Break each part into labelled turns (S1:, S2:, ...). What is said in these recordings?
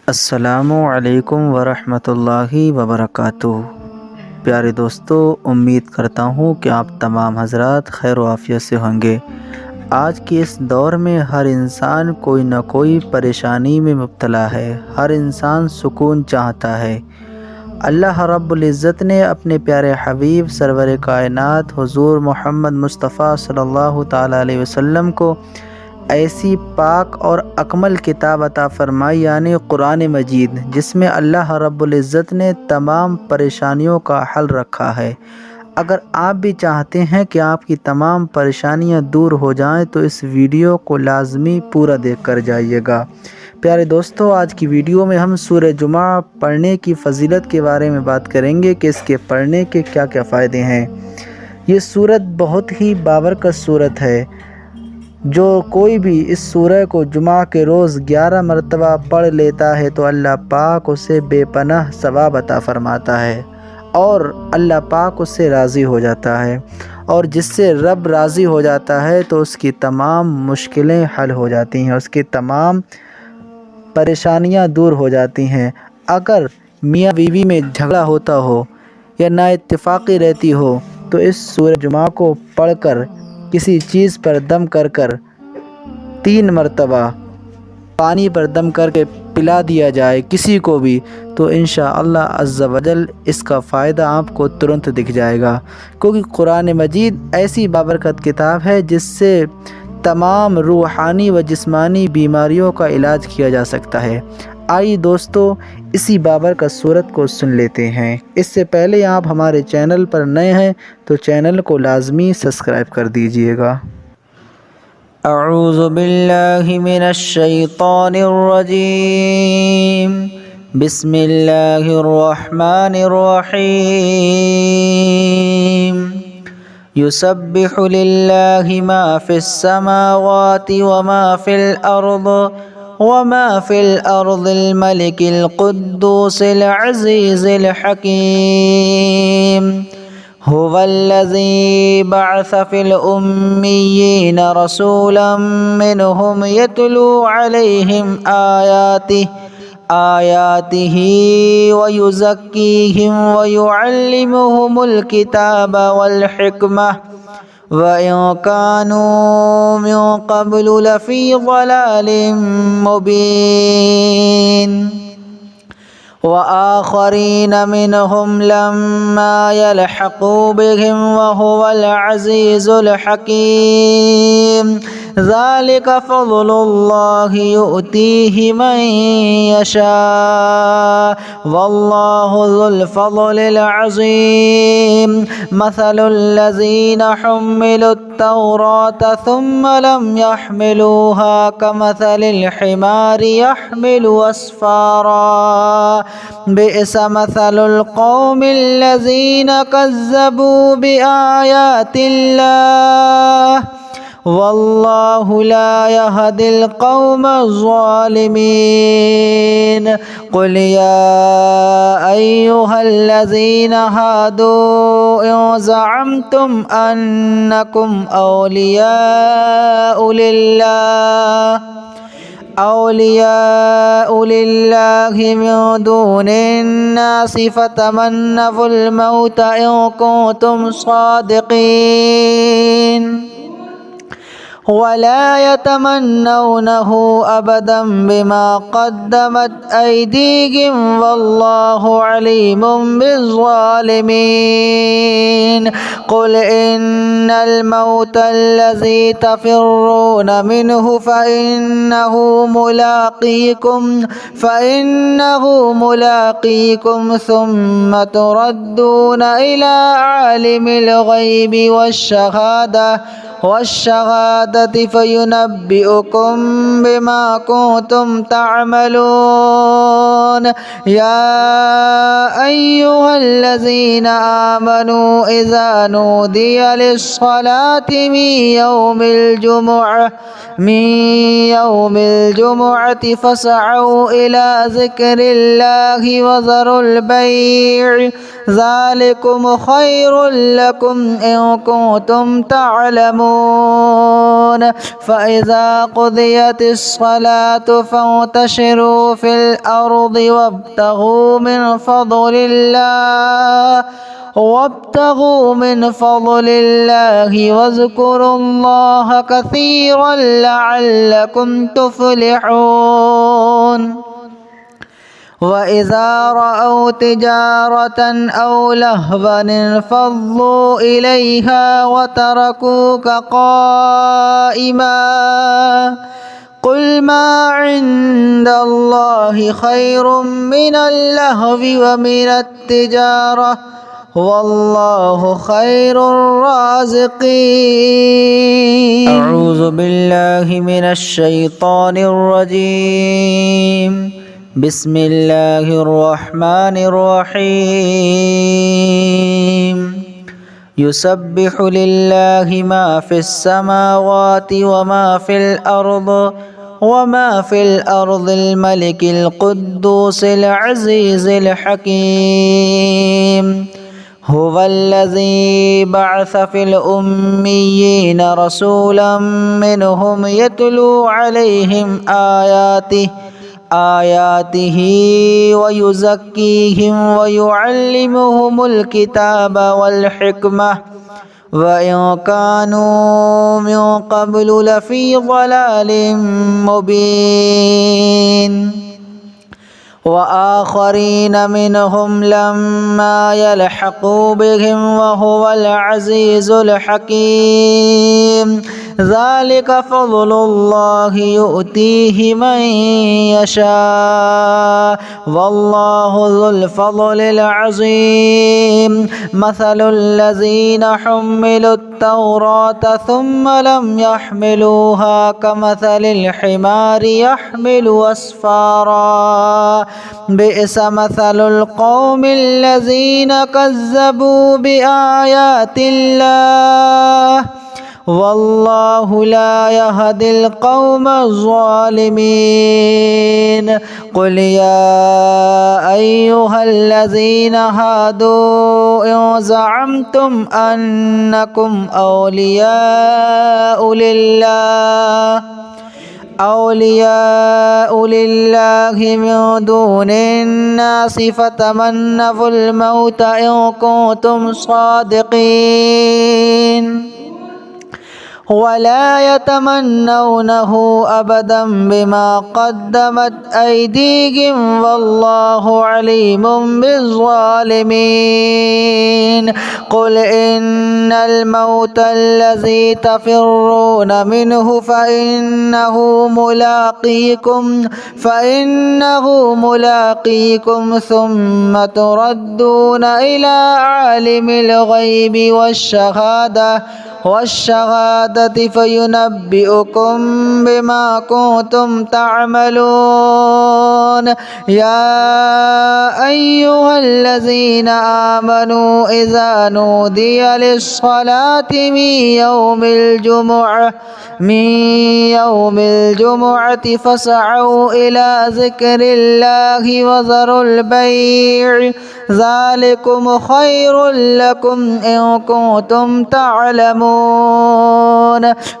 S1: السلام علیکم ورحمۃ اللہ وبرکاتہ۔ پیارے دوستو، امید کرتا ہوں کہ آپ تمام حضرات خیر و عافیت سے ہوں گے۔ آج کے اس دور میں ہر انسان کوئی نہ کوئی پریشانی میں مبتلا ہے، ہر انسان سکون چاہتا ہے۔ اللہ رب العزت نے اپنے پیارے حبیب سرور کائنات حضور محمد مصطفیٰ صلی اللہ تعالیٰ علیہ وسلم کو ایسی پاک اور اکمل کتاب عطا فرمائی، یعنی قرآن مجید، جس میں اللہ رب العزت نے تمام پریشانیوں کا حل رکھا ہے۔ اگر آپ بھی چاہتے ہیں کہ آپ کی تمام پریشانیاں دور ہو جائیں تو اس ویڈیو کو لازمی پورا دیکھ کر جائیے گا۔ پیارے دوستو، آج کی ویڈیو میں ہم سورہ جمعہ پڑھنے کی فضیلت کے بارے میں بات کریں گے کہ اس کے پڑھنے کے کیا کیا فائدے ہیں۔ یہ سورت بہت ہی بابرکت سورت ہے۔ جو کوئی بھی اس سورہ کو جمعہ کے روز 11 مرتبہ پڑھ لیتا ہے تو اللہ پاک اسے بے پناہ ثواب عطا فرماتا ہے اور اللہ پاک اس سے راضی ہو جاتا ہے، اور جس سے رب راضی ہو جاتا ہے تو اس کی تمام مشکلیں حل ہو جاتی ہیں، اس کی تمام پریشانیاں دور ہو جاتی ہیں۔ اگر میاں بیوی میں جھگڑا ہوتا ہو یا نا اتفاقی رہتی ہو تو اس سورہ جمعہ کو پڑھ کر کسی چیز پر دم کر کر 3 مرتبہ پانی پر دم کر کے پلا دیا جائے کسی کو بھی، تو انشاءاللہ عز و جل اس کا فائدہ آپ کو ترنت دکھ جائے گا، کیونکہ قرآن مجید ایسی بابرکت کتاب ہے جس سے تمام روحانی و جسمانی بیماریوں کا علاج کیا جا سکتا ہے۔ آئیے دوستو، اسی بابرکت سورت کو سن لیتے ہیں۔ اس سے پہلے آپ ہمارے چینل پر نئے ہیں تو چینل کو لازمی سبسکرائب کر دیجئے گا۔ اعوذ باللہ من الشیطان الرجیم، بسم اللہ الرحمن الرحیم۔ یسبح للہ ما فی السماوات وما فی الارض الملک القدوس العزیز الحکیم۔ هو الذی بعث فی الأمیین رسولا منهم یتلو علیہم آیاتہ ویزکیہم ویعلمہم الکتاب والحکمہ وَإِن كَانُوا مِن قَبْلُ لَفِي ضَلَالٍ مُّبِينٍ۔ وَآخَرِينَ مِنْهُمْ لَمَّا يَلْحَقُوا بِهِمْ وَهُوَ الْعَزِيزُ الْحَكِيمُ۔ ذَلِكَ فَضْلُ اللَّهِ يُؤْتِيهِ مَن يَشَاءُ وَاللَّهُ ذُو الْفَضْلِ الْعَظِيمِ۔ مَثَلُ الَّذِينَ حُمِّلُوا التَّوْرَاةَ ثُمَّ لَمْ يَحْمِلُوهَا كَمَثَلِ الْحِمَارِ يَحْمِلُ أَسْفَارًا، بئس مثل القوم الذين كذبوا بآيات الله والله لا يهدي القوم الظالمين۔ قل يا أيها الذين هادوا إن زعمتم أنكم أولياء لله من دون الناس فتمنوا الموت إن كنتم صادقين ولا يتمنونه أبدا بما قدمت أيديهم والله عليم بالظالمين۔ قل إن الموت الذي تفرون منه فإنه ملاقيكم ثم تردون إلى عالم الغيب والشهادة فينبئكم بما كنتم تعملون۔ يا أيها الذين آمنوا إذا نودي للصلاة من يوم الجمعة فاسعوا إلى ذكر الله وذروا البيع ذلكم خير لكم إن كنتم تعلمون۔ تفعلون فإذا قضيت الصلاة فانتشروا في الأرض وابتغوا من فضل الله واذكروا الله كثيرا لعلكم تفلحون وإذا رأوا تجارة أو لهوا انفضوا إليها وتركوك قائما قل ما عند الله خير من اللهو ومن التجارة والله خير الرازقين. أعوذ بالله من الشيطان الرجيم. بسم الله الرحمن الرحيم. يسبح لله ما في السماوات وما في الأرض الملك القدوس العزيز الحكيم. هو الذي بعث في الأميين رسولا منهم يتلو عليهم آياته ويزكيهم ويعلمهم الكتاب والحكمة وإن كانوا من قبل لفي ضلال مبين وآخرين منهم لما يلحقوا بهم وهو العزيز الحكيم. ذلك فضل الله يؤتيه من يشاء والله ذو الفضل العظيم. مثل الذين حملوا التوراة ثم لم يحملوها كمثل الحمار يحمل أسفارا بئس مثل القوم الذين كذبوا بآيات الله والله لا يهدي القوم الظالمين. قل يا أيها الذين هادوا إن زعمتم أنكم أولياء لله من دون الناس فتمنوا الموت إن كنتم صادقين ولا يتمنونه أبدا بما قدمت أيديهم والله عليم بالظالمين. قل إن الموت الذي تفرون منه فإنه ملاقيكم ثم تردون إلى عالم الغيب والشهادة فينبئكم بما كنتم تعملون. يا أيها الذين آمنوا إذا نودي للصلاة من يوم الجمعة فاسعوا إلى ذكر الله وذروا البيع ذلكم خير لكم إن كنتم تعلمون.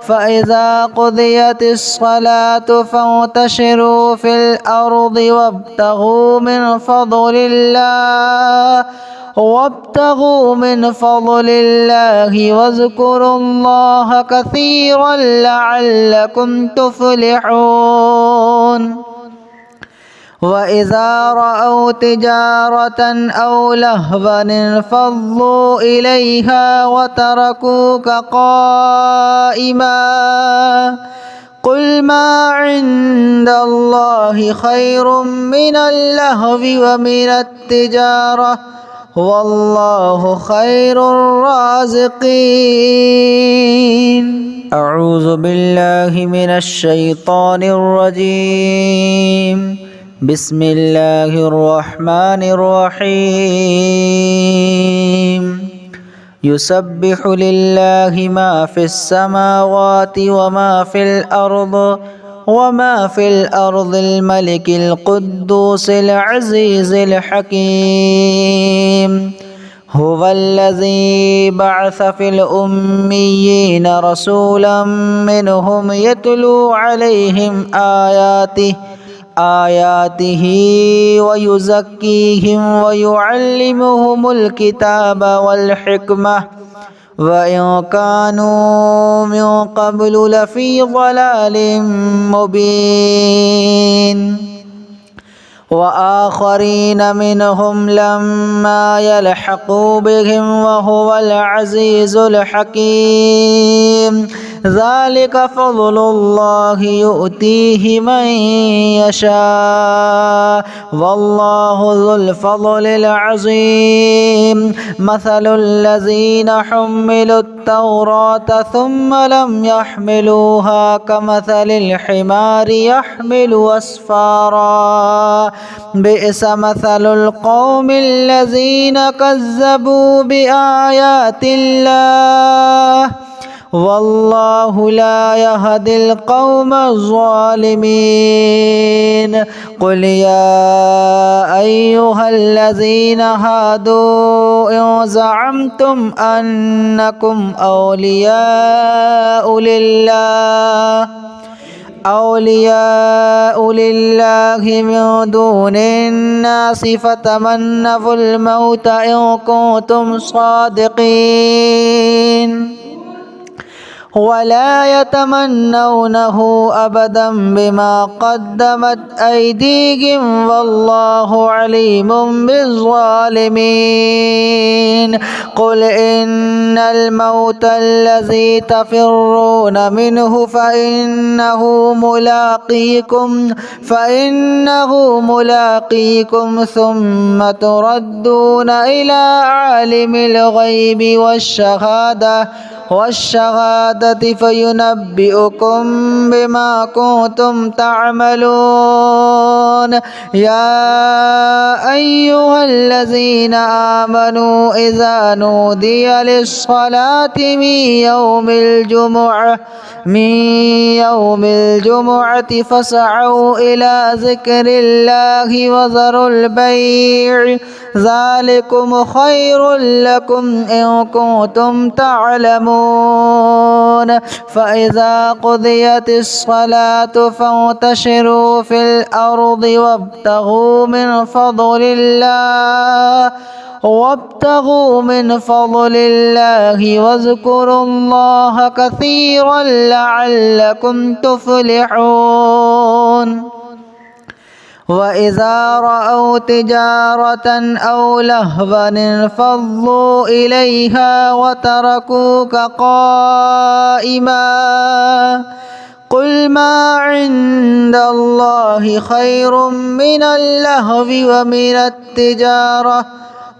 S1: فإذا قضيت الصلاة فانتشروا في الأرض وابتغوا من فضل الله واذكروا الله كثيرا لعلكم تفلحون. وإذا رأوا تجارة أو لهوا انفضوا إليها وتركوك قائما قل ما عند الله خير من اللهو ومن التجارة والله خير الرازقين. أعوذ بالله من الشيطان الرجيم. بسم الله الرحمن الرحيم. يسبح لله ما في السماوات وما في الأرض الملك القدوس العزيز الحكيم. هو الذي بعث في الأميين رسولا منهم يتلو عليهم آياته ويزكيهم ويعلمهم الكتاب والحكمة وإن كانوا من قبل لفي ضلال مبين وآخرين منهم لما يلحقوا بهم وهو العزيز الحكيم ذلك فضل الله يؤتيه من يشاء والله ذو الفضل العظيم مثل الذين حملوا التوراة ثم لم يحملوها كمثل الحمار يحمل أسفارا بئس مثل القوم الذين كذبوا بآيات الله والله لا يهدي القوم الظالمين قل يا أيها الذين هادوا إن زعمتم أنكم أولياء لله من دون الناس فتمنوا الموت إن كنتم صادقين ولا يتمنونه أبدا بما قدمت أيديهم والله عليم بالظالمين قل إن الموت الذي تفرون منه فإنه ملاقيكم ثم تردون إلى عالم الغيب والشهادة فينبئكم بما كنتم تعملون يا أيها الذين آمنوا إذا نودي للصلاة من يوم الجمعة فاسعوا إلى ذكر الله وذروا البيع ذلكم خير لكم إن كنتم تعلمون فإذا قضيت الصلاة فانتشروا في الأرض وابتغوا من فضل الله واذكروا الله كثيرا لعلكم تفلحون وإذا رأوا تجارة أو لهوا انفضوا إليها وتركوك قائما قل ما عند الله خير من اللهو ومن التجارة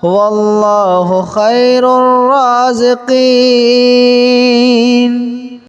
S1: والله خير الرازقين.